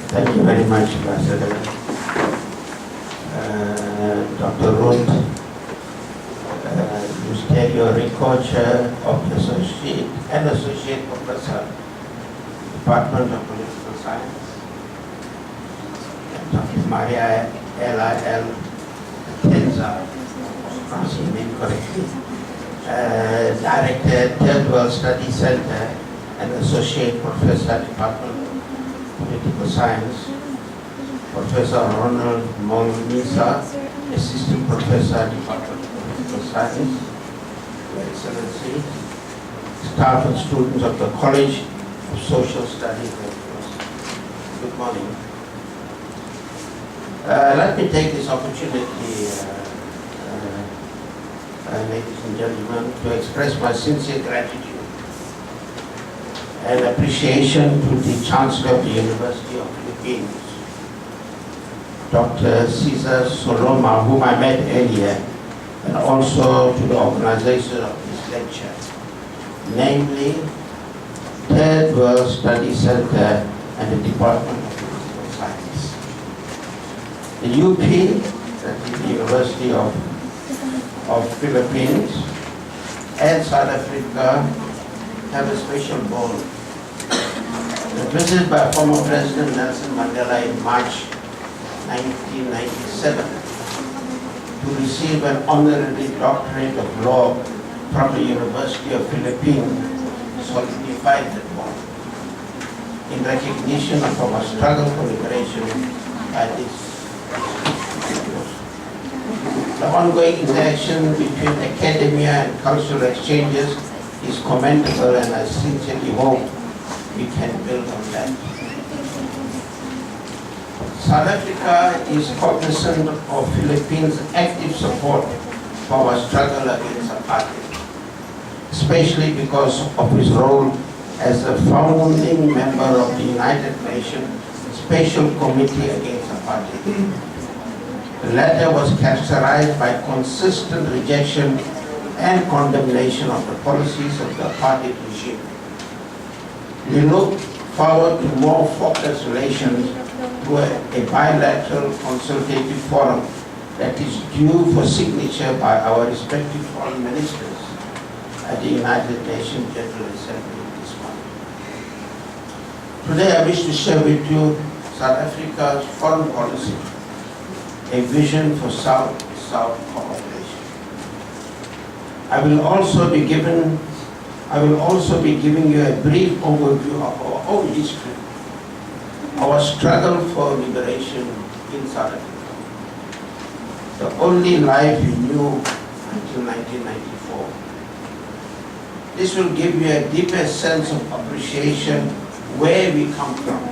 Thank you very much, Ambassador. Dr. Ruth, you state your record chair of the associate professor, Department of Political Science, and Dr. Maria L.I.L. Tenza, pronouncing your name correctly, Director, Third World Study Center, and Associate Professor, Department of Political Science, Professor Ronald Molnisa, Assistant Professor, Department of Political Science, Your Excellency, staff and students of the College of Social Studies. Good morning. Let me take this opportunity, ladies and gentlemen, to express my sincere gratitude and appreciation to the Chancellor of the University of the Philippines, Dr. Cesar Soloma, whom I met earlier, and also to the organizer of this lecture, namely Third World Study Center and the Department of Political Science. The UP, that is the University of Philippines, and South Africa have a special bond. The visit by former President Nelson Mandela in March 1997 to receive an honorary doctorate of law from the University of Philippines solidified that bond in recognition of our struggle for liberation by this. The ongoing interaction between academia and cultural exchanges is commendable, and I sincerely hope we can build on that. South Africa is cognizant of Philippines' active support for our struggle against apartheid, especially because of its role as a founding member of the United Nations Special Committee Against Apartheid. The latter was characterized by consistent rejection and condemnation of the policies of the apartheid regime. We look forward to more focused relations to a bilateral consultative forum that is due for signature by our respective foreign ministers at the United Nations General Assembly this month. Today I wish to share with you South Africa's foreign policy, a vision for South-South cooperation. I will also be giving you a brief overview of our own history, our struggle for liberation in South Africa, the only life we knew until 1994. This will give you a deeper sense of appreciation where we come from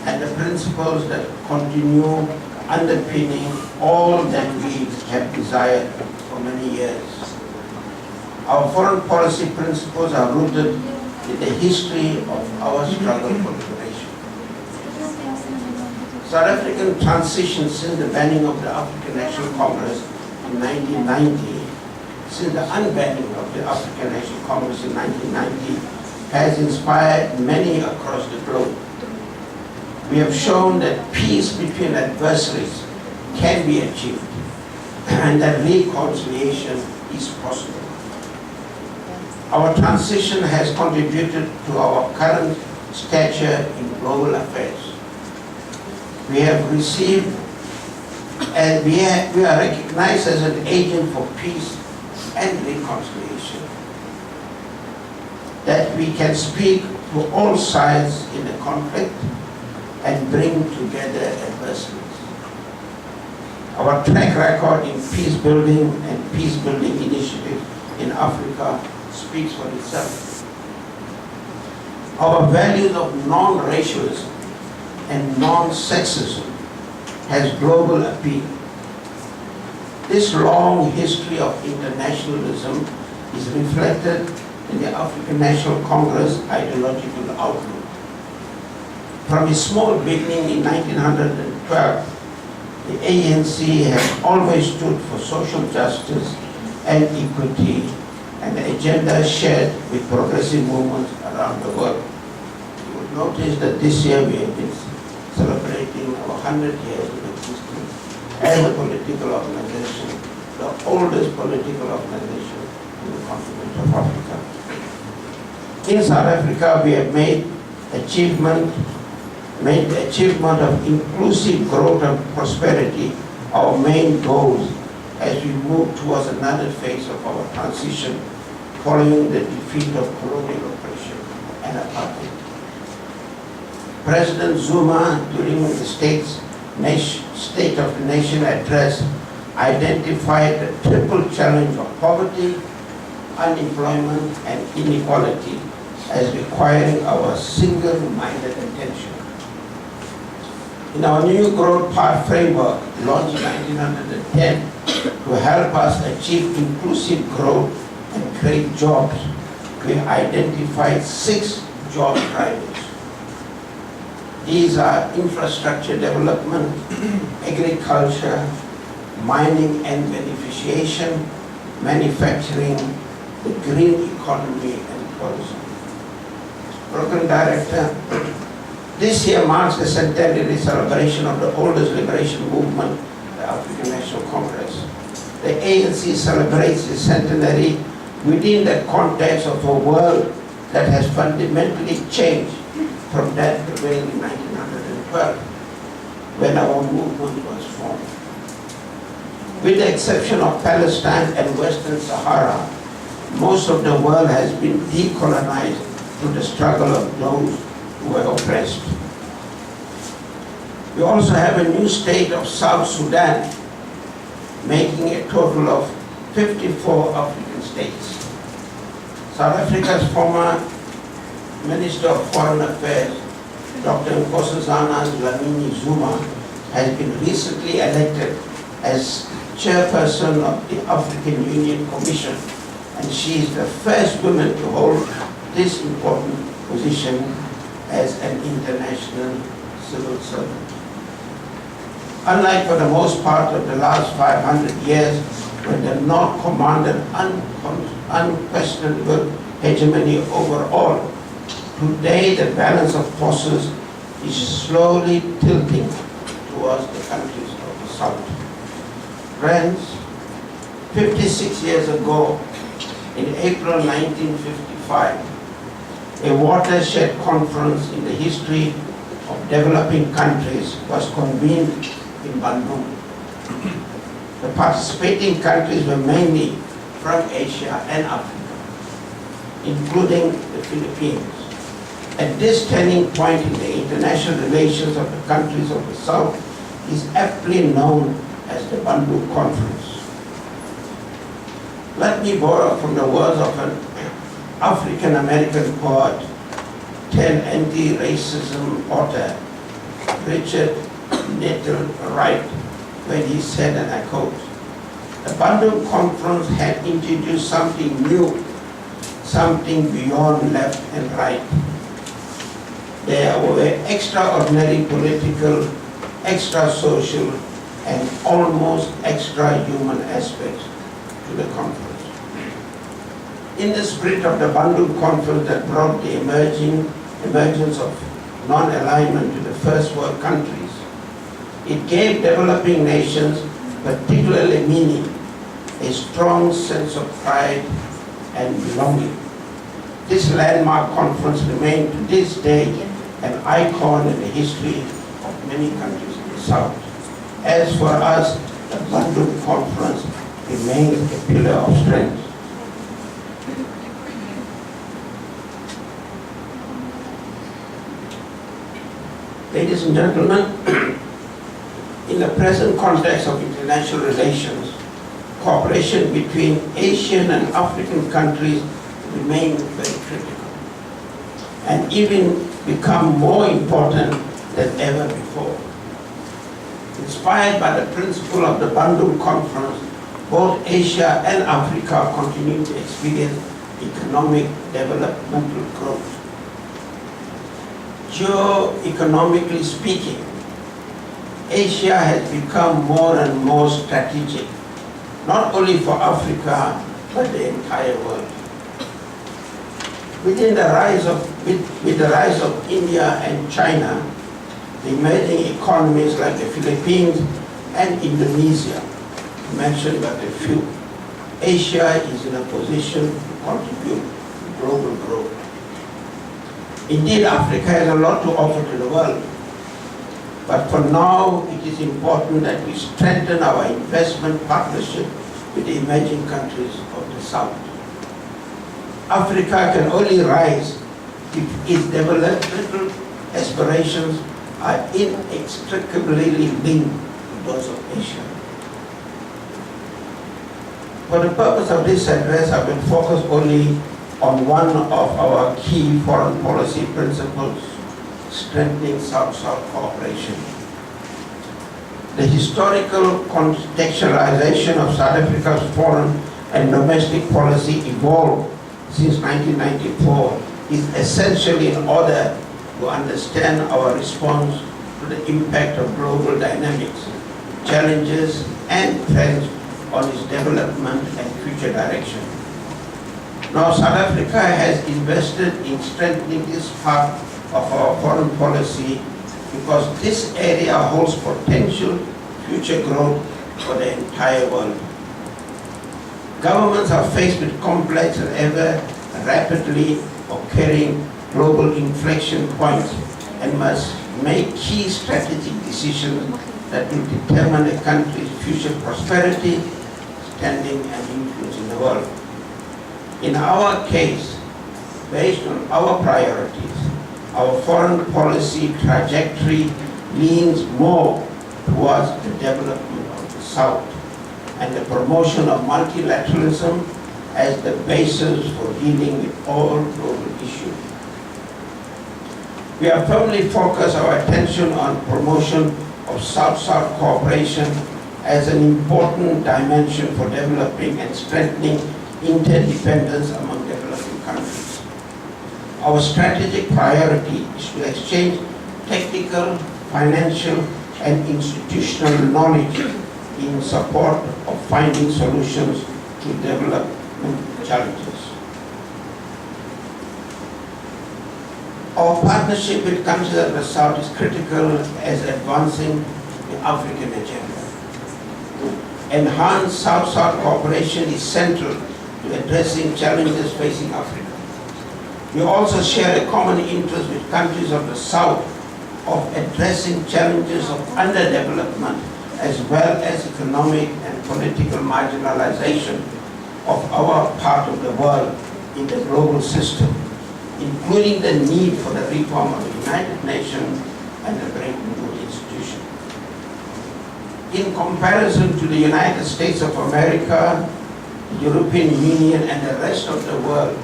and the principles that continue underpinning all that we have desired for many years. Our foreign policy principles are rooted in the history of our struggle for liberation. South African transition since the banning of the African National Congress in 1990, since the unbanning of the African National Congress in 1990, has inspired many across the globe. We have shown that peace between adversaries can be achieved and that reconciliation is possible. Our transition has contributed to our current stature in global affairs. We have received and we are recognized as an agent for peace and reconciliation. That we can speak to all sides in the conflict and bring together adversaries. Our track record in peace building and peace building initiatives in Africa speaks for itself. Our values of non-racialism and non-sexism has global appeal. This long history of internationalism is reflected in the African National Congress ideological outlook. From its small beginning in 1912, the ANC has always stood for social justice and equity, and the agenda shared with progressive movements around the world. You will notice that this year we have been celebrating our 100 years of existence as a political organization, the oldest political organization in the continent of Africa. In South Africa, we have made the achievement of inclusive growth and prosperity our main goals as we move towards another phase of our transition following the defeat of colonial oppression and apartheid. President Zuma, during the State of the Nation address, identified the triple challenge of poverty, unemployment, and inequality as requiring our single-minded attention. In our new growth path framework, launched in 1910, to help us achieve inclusive growth and create jobs, we identified 6 job drivers. These are infrastructure development, agriculture, mining and beneficiation, manufacturing, the green economy, and tourism. Program Director, this year marks the centenary celebration of the oldest liberation movement, the African National Congress. The ANC celebrates the centenary within the context of a world that has fundamentally changed from that prevailing in 1912, when our movement was formed. With the exception of Palestine and Western Sahara, most of the world has been decolonized through the struggle of those who were oppressed. We also have a new state of South Sudan, making a total of 54 African states. South Africa's former Minister of Foreign Affairs, Dr. Nkosazana Dlamini Zuma, has been recently elected as chairperson of the African Union Commission, and she is the first woman to hold this important position as an international civil servant. Unlike for the most part of the last 500 years, when the North commanded unquestionable hegemony over all, today the balance of forces is slowly tilting towards the countries of the South. Friends, 56 years ago, in April 1955, a watershed conference in the history of developing countries was convened in Bandung. The participating countries were mainly from Asia and Africa, including the Philippines. At this turning point in the international relations of the countries of the South is aptly known as the Bandung Conference. Let me borrow from the words of an African-American poet, turned anti-racism author, Richard Nettle Wright, when he said, and I quote, "The Bandung Conference had introduced something new, something beyond left and right. There were extraordinary political, extra-social, and almost extra-human aspects to the conference. In the spirit of the Bandung Conference that brought the emergence of non-alignment to the first world countries, it gave developing nations, particularly meaning, a strong sense of pride and belonging. This landmark conference remains to this day an icon in the history of many countries in the South. As for us, the Bandung Conference remains a pillar of strength. Ladies and gentlemen, in the present context of international relations, cooperation between Asian and African countries remains very critical and even become more important than ever before. Inspired by the principle of the Bandung Conference, both Asia and Africa continue to experience economic developmental growth. Geo-economically speaking, Asia has become more and more strategic, not only for Africa, but the entire world. With the rise of India and China, The emerging economies like the Philippines and Indonesia, to mention but a few. Asia is in a position to contribute to global growth. Indeed, Africa has a lot to offer to the world. But for now, it is important that we strengthen our investment partnership with the emerging countries of the South. Africa can only rise if its developmental aspirations are inextricably linked to those of Asia. For the purpose of this address, I will focus only on one of our key foreign policy principles, strengthening South-South cooperation. The historical contextualization of South Africa's foreign and domestic policy evolved since 1994 is essentially in order to understand our response to the impact of global dynamics, challenges, and trends on its development and future direction. Now, South Africa has invested in strengthening this part of our foreign policy because this area holds potential future growth for the entire world. Governments are faced with complex and ever rapidly occurring global inflection points and must make key strategic decisions that will determine a country's future prosperity, standing, and influence in the world. In our case, based on our priorities, our foreign policy trajectory leans more towards the development of the South and the promotion of multilateralism as the basis for dealing with all global issues. We have firmly focused our attention on promotion of South-South cooperation as an important dimension for developing and strengthening interdependence among developing countries. Our strategic priority is to exchange technical, financial, and institutional knowledge in support of finding solutions to development challenges. Our partnership with countries of the South is critical as advancing the African agenda. Enhanced South-South cooperation is central to addressing challenges facing Africa. We also share a common interest with countries of the South of addressing challenges of underdevelopment as well as economic and political marginalization of our part of the world in the global system, including the need for the reform of the United Nations and the Bretton Woods institution. In comparison to the United States of America, the European Union, and the rest of the world,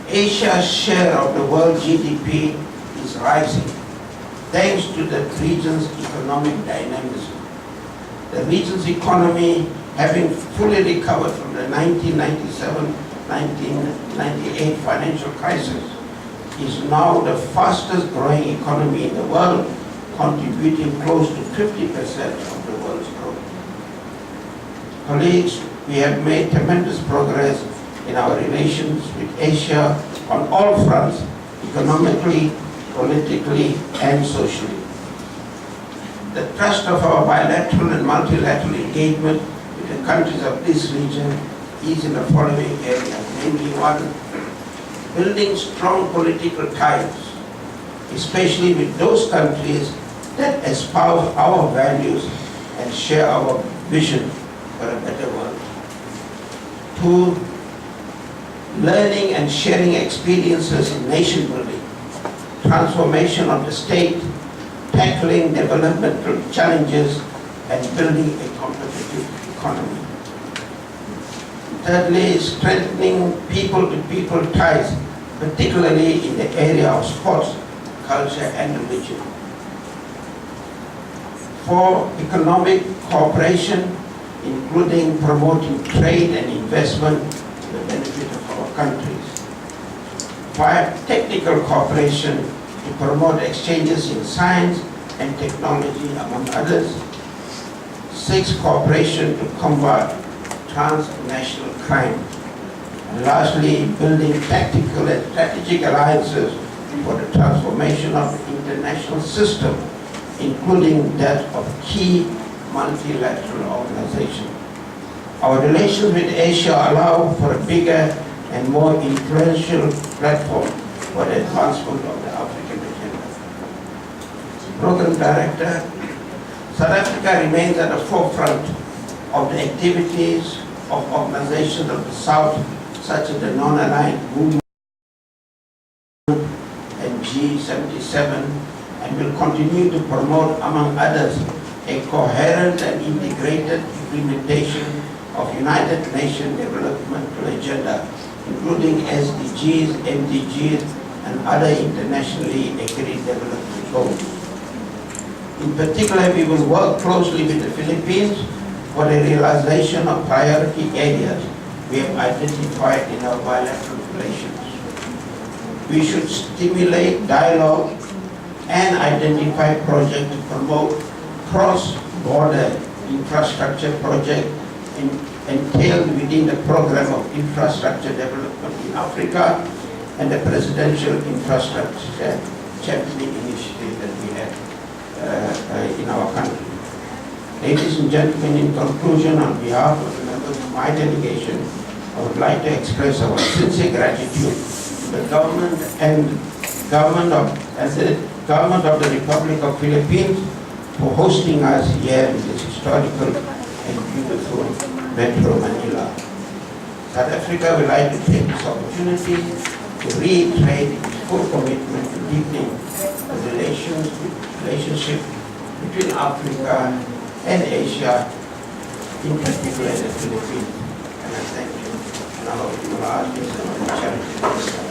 Asia's share of the world GDP is rising thanks to the region's economic dynamism. The region's economy, having fully recovered from the 1997-1998 financial crisis, is now the fastest growing economy in the world, contributing close to 50% of the world's growth. Colleagues, we have made tremendous progress in our relations with Asia on all fronts, economically, politically, and socially. The thrust of our bilateral and multilateral engagement with the countries of this region is in the following areas, namely one, building strong political ties, especially with those countries that espouse our values and share our vision for a better world. Two, learning and sharing experiences in nation building, transformation of the state, tackling developmental challenges, and building a competitive economy. Thirdly, strengthening people-to-people ties, particularly in the area of sports, culture, and religion. Four, economic cooperation, including promoting trade and investment to the benefit of our countries. Five, technical cooperation to promote exchanges in science and technology, among others. Six, cooperation to combat transnational crime. And lastly, building tactical and strategic alliances for the transformation of the international system including that of key multilateral organizations. Our relations with Asia allow for a bigger and more influential platform for the advancement of the African agenda. Program Director, South Africa remains at the forefront of the activities of organizations of the South, such as the Non-Aligned Movement and G77, and will continue to promote, among others, a coherent and integrated implementation of United Nations Developmental Agenda, including SDGs, MDGs, and other internationally agreed development goals. In particular, we will work closely with the Philippines for the realization of priority areas we have identified in our bilateral relations. We should stimulate dialogue and identify projects to promote cross-border infrastructure projects entailed within the Program of Infrastructure Development in Africa and the Presidential Infrastructure Championing Initiative that we have in our country. Ladies and gentlemen, in conclusion, on behalf of the members of my delegation, I would like to express our sincere gratitude to the government and the government of the Republic of Philippines for hosting us here in this historical and beautiful Metro Manila. South Africa would like to take this opportunity to reiterate its full commitment to deepening the relationship between Africa and Asia, in particular the Philippines. And I thank you. And I hope you will ask me some of the challenges.